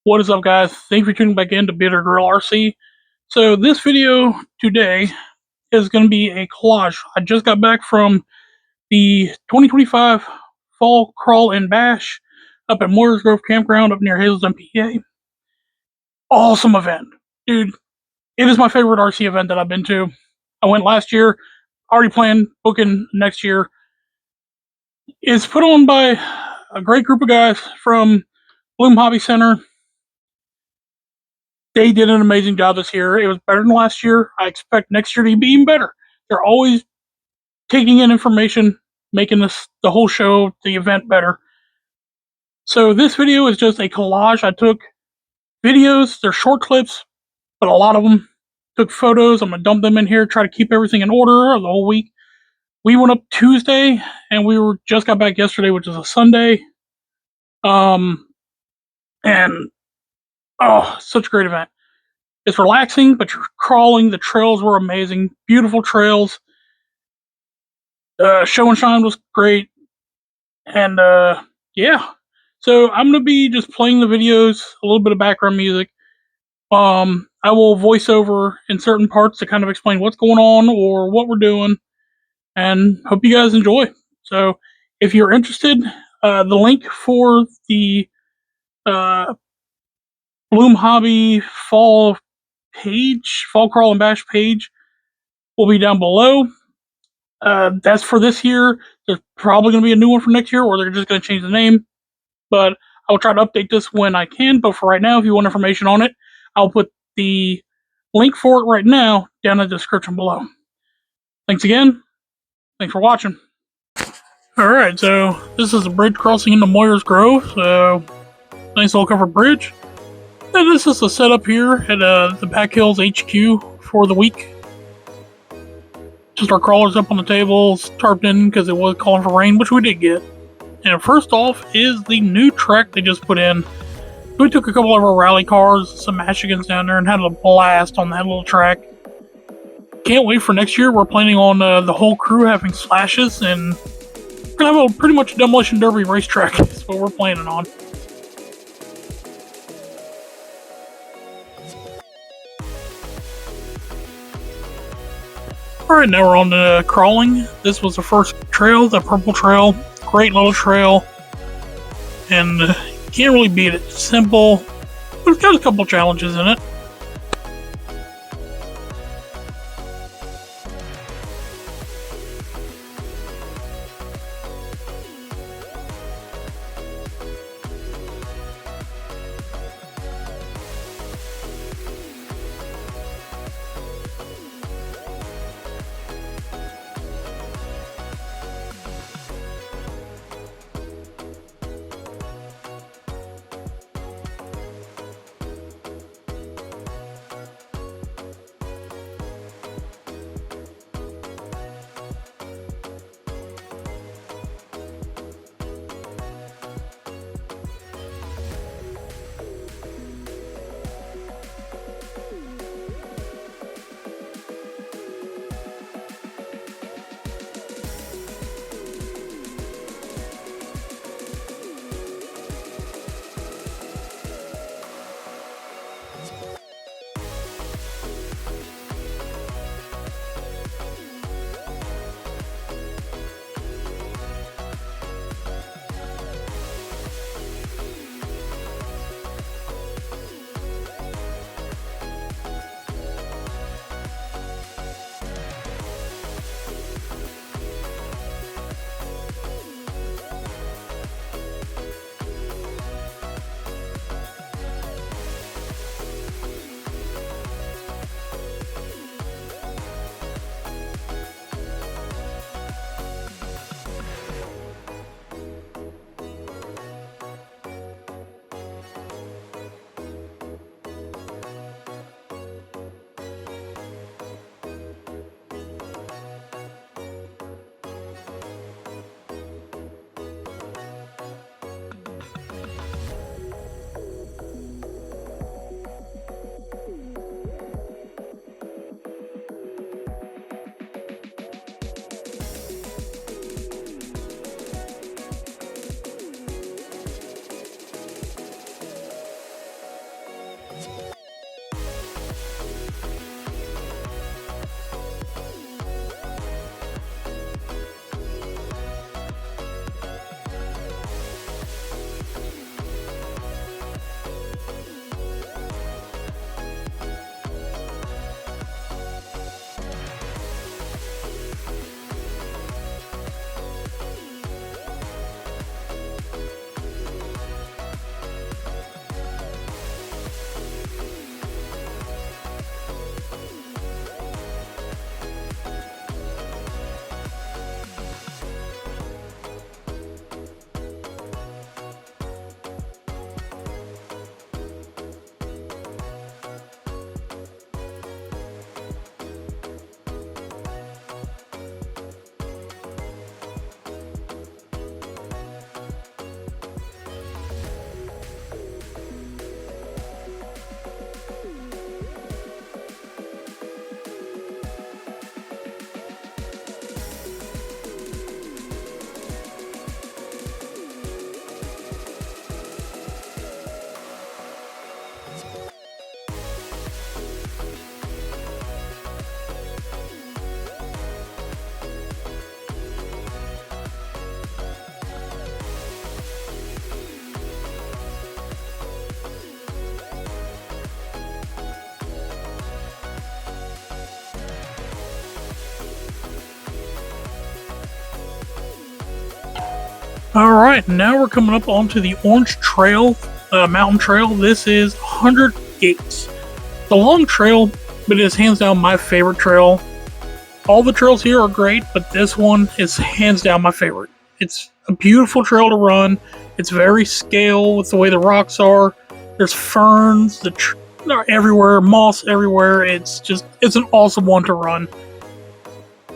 What is up, guys? Thanks for tuning back in to Bitter Grill RC. So this video today is going to be a collage. I just got back from the 2025 Fall Crawl and Bash up at Moyers Campground up near Hazelden, PA. Awesome event. Dude, it is my favorite RC event that I've been to. I went last year, already planned booking next year. It's put on by a great group of guys from Bloom Hobby Center. They did an amazing job this year. It was better than last year. I expect next year to be even better. They're always taking in information, making the whole show, the event better. So this video is just a collage. I took videos, they're short clips, but a lot of them took photos. I'm gonna dump them in here, try to keep everything in order the whole week. We went up Tuesday and just got back yesterday, which is a Sunday. And such a great event. It's relaxing, but you're crawling. The trails were amazing. Beautiful trails. Show and Shine was great. And yeah. So I'm going to be just playing the videos, a little bit of background music. I will voice over in certain parts to kind of explain what's going on or what we're doing. And hope you guys enjoy. So if you're interested, the link for the Bloom Hobby Fall Crawl and Bash page will be down below. That's for this year. There's probably going to be a new one for next year, or they're just going to change the name. But I will try to update this when I can. But for right now, if you want information on it, I'll put the link for it right now down in the description below. Thanks again. Thanks for watching. Alright, so this is a bridge crossing into Moyers Grove. So, nice little covered bridge. And this is the setup here at the Pack Hills HQ for the week. Just our crawlers up on the tables, tarped in because it was calling for rain, which we did get. And first off is the new track they just put in. We took a couple of our rally cars, some Michigans down there, and had a blast on that little track. Can't wait for next year. We're planning on the whole crew having slashes, and we're going to have a pretty much demolition derby racetrack. That's what we're planning on. Alright, now we're on to crawling. This was the first trail, the purple trail. Great little trail. And can't really beat it. Simple, but it's got a couple challenges in it. Alright, now we're coming up onto the Orange Trail, Mountain Trail. This is 100 Gates. It's a long trail, but it is hands down my favorite trail. All the trails here are great, but this one is hands down my favorite. It's a beautiful trail to run. It's very scale with the way the rocks are. There's ferns everywhere, moss everywhere. It's an awesome one to run.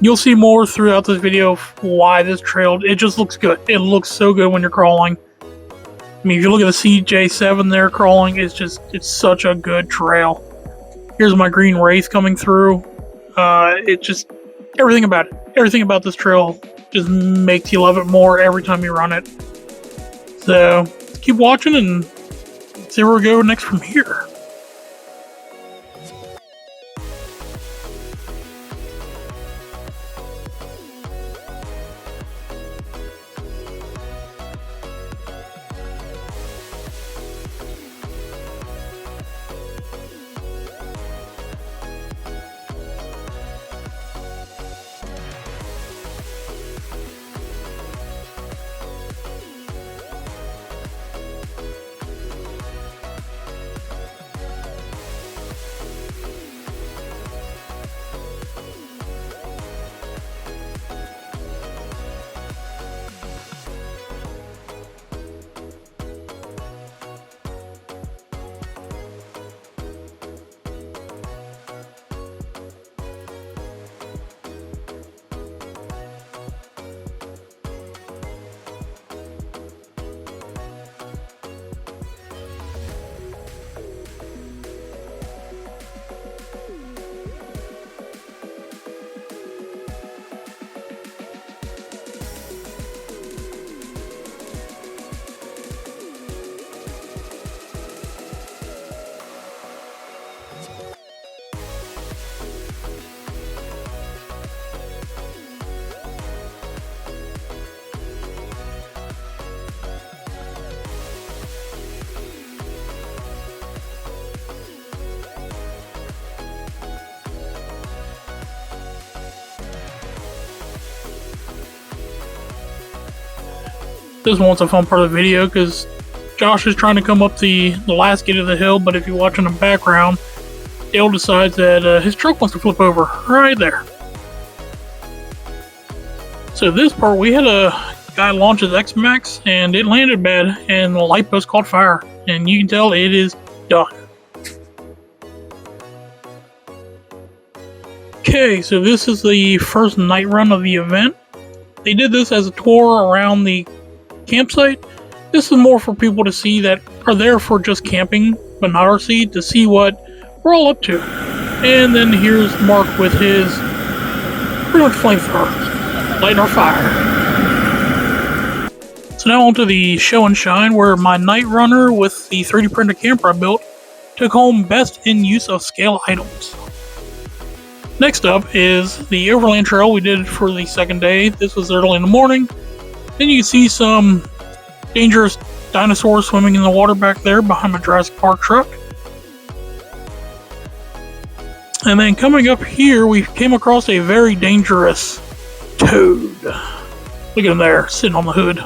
You'll see more throughout this video why this trail, it just looks good. It looks so good when you're crawling. I mean, if you look at the CJ7 there crawling, it's such a good trail. Here's my green wraith coming through. Everything about this trail just makes you love it more every time you run it. So, keep watching and see where we go next from here. This one's a fun part of the video because Josh is trying to come up the last gate of the hill, but if you watch in the background, Dale decides that his truck wants to flip over right there. So this part, we had a guy launch his X-Max and it landed bad and the light post caught fire, and you can tell it is done. Okay, so this is the first night run of the event. They did this as a tour around the campsite. This is more for people to see that are there for just camping, but not RC, to see what we're all up to. And then here's Mark with his pretty much flamethrower, lighting our fire. So now onto the show and shine, where my night runner with the 3D printed camper I built took home best in use of scale items. Next up is the Overland Trail we did for the second day. This was early in the morning. Then you can see some dangerous dinosaurs swimming in the water back there behind my Jurassic Park truck. And then coming up here, we came across a very dangerous toad. Look at him there, sitting on the hood.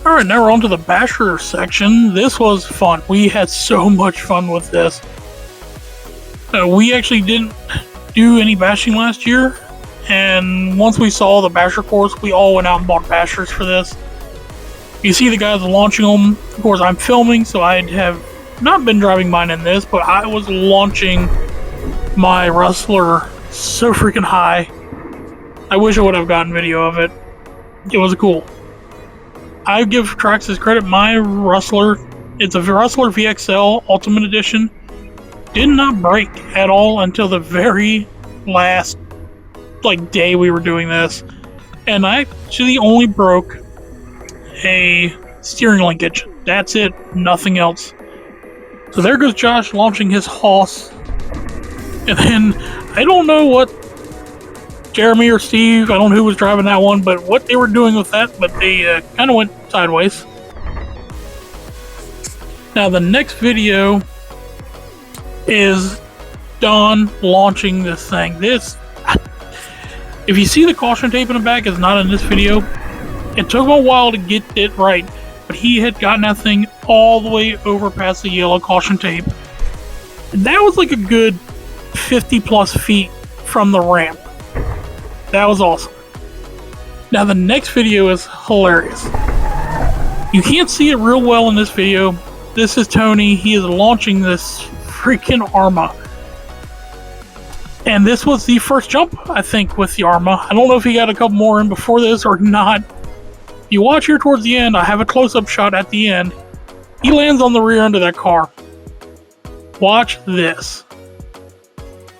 Alright, now we're on to the Basher section. This was fun. We had so much fun with this. We actually didn't do any bashing last year, and once we saw the Basher course, we all went out and bought Bashers for this. You see the guys launching them. Of course, I'm filming, so I have not been driving mine in this, but I was launching my Rustler so freaking high. I wish I would have gotten video of it. It was cool. I give Traxxas credit. My Rustler, it's a Rustler VXL Ultimate Edition, did not break at all until the very last day we were doing this, and I actually only broke a steering linkage. That's it, nothing else. So there goes Josh launching his Hoss, and then I don't know what Jeremy or Steve, I don't know who was driving that one, but what they were doing with that, but they kind of went sideways. Now the next video is Don launching this thing. This, if you see the caution tape in the back, is not in this video. It took him a while to get it right, but he had gotten that thing all the way over past the yellow caution tape. That was like a good 50 plus feet from the ramp. That was awesome. Now the next video is hilarious. You can't see it real well in this video. This is Tony. He is launching this freaking Arma. And this was the first jump, I think, with the Arma. I don't know if he got a couple more in before this or not. If you watch here towards the end, I have a close-up shot at the end. He lands on the rear end of that car. Watch this.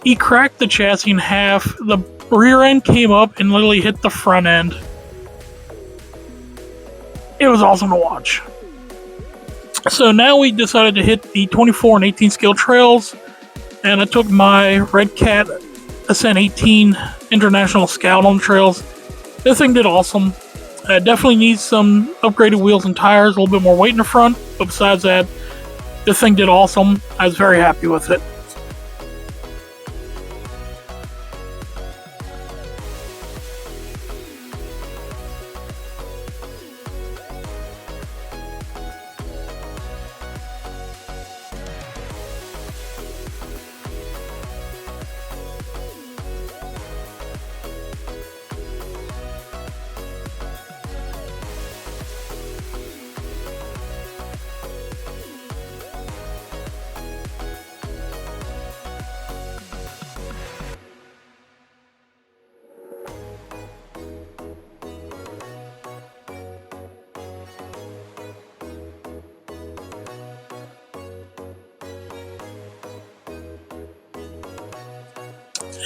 He cracked the chassis in half. The rear end came up and literally hit the front end. It was awesome to watch. So now we decided to hit the 24 and 18 scale trails, and I took my Red Cat Ascent 18 International Scout on the trails. This thing did awesome. It definitely needs some upgraded wheels and tires, a little bit more weight in the front, but besides that, this thing did awesome. I was very happy with it.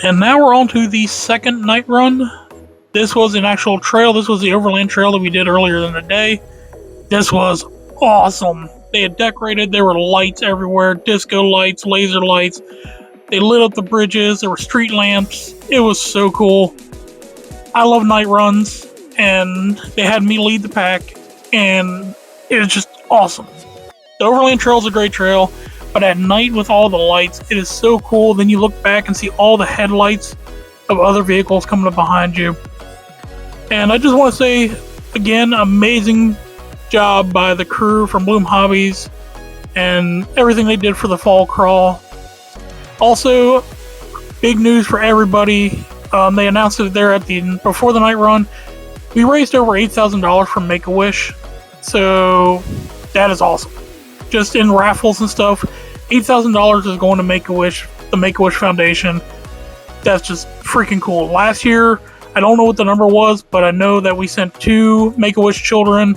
And now we're on to the second night run. This was an actual trail. This was the overland trail that we did earlier in the day. This was awesome. They had decorated. There were lights everywhere. Disco lights, laser lights. They lit up the bridges. There were street lamps. It was so cool. I love night runs. And they had me lead the pack. And it was just awesome. The overland trail is a great trail. But at night with all the lights, it is so cool. Then you look back and see all the headlights of other vehicles coming up behind you. And I just want to say, again, amazing job by the crew from Bloom Hobbies and everything they did for the fall crawl. Also, big news for everybody. They announced it there before the night run. We raised over $8,000 from Make-A-Wish. So that is awesome. Just in raffles and stuff. $8,000 is going to Make-A-Wish, the Make-A-Wish Foundation. That's just freaking cool. Last year, I don't know what the number was, but I know that we sent 2 Make-A-Wish children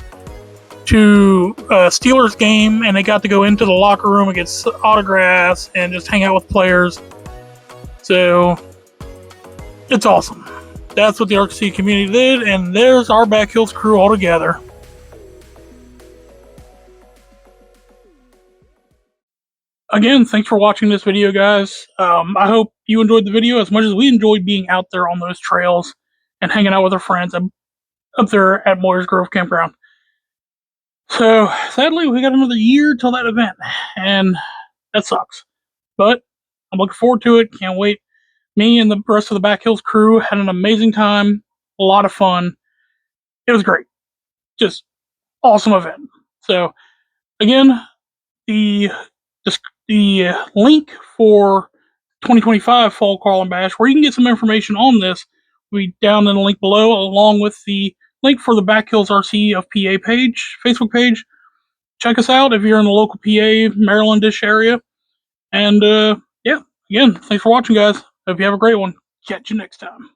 to a Steelers game, and they got to go into the locker room and get autographs and just hang out with players. So, it's awesome. That's what the RC community did, and there's our Back Hills crew all together. Again, thanks for watching this video, guys. I hope you enjoyed the video as much as we enjoyed being out there on those trails and hanging out with our friends up there at Moyers Grove Campground. So, sadly, we got another year till that event, and that sucks. But I'm looking forward to it. Can't wait. Me and the rest of the Back Hills crew had an amazing time. A lot of fun. It was great. Just awesome event. So again, the the link for 2025 Fall Crawl Bash, where you can get some information on this, will be down in the link below, along with the link for the Back Hills RC of PA page, Facebook page. Check us out if you're in the local PA, Marylandish area. And yeah, again, thanks for watching, guys. Hope you have a great one. Catch you next time.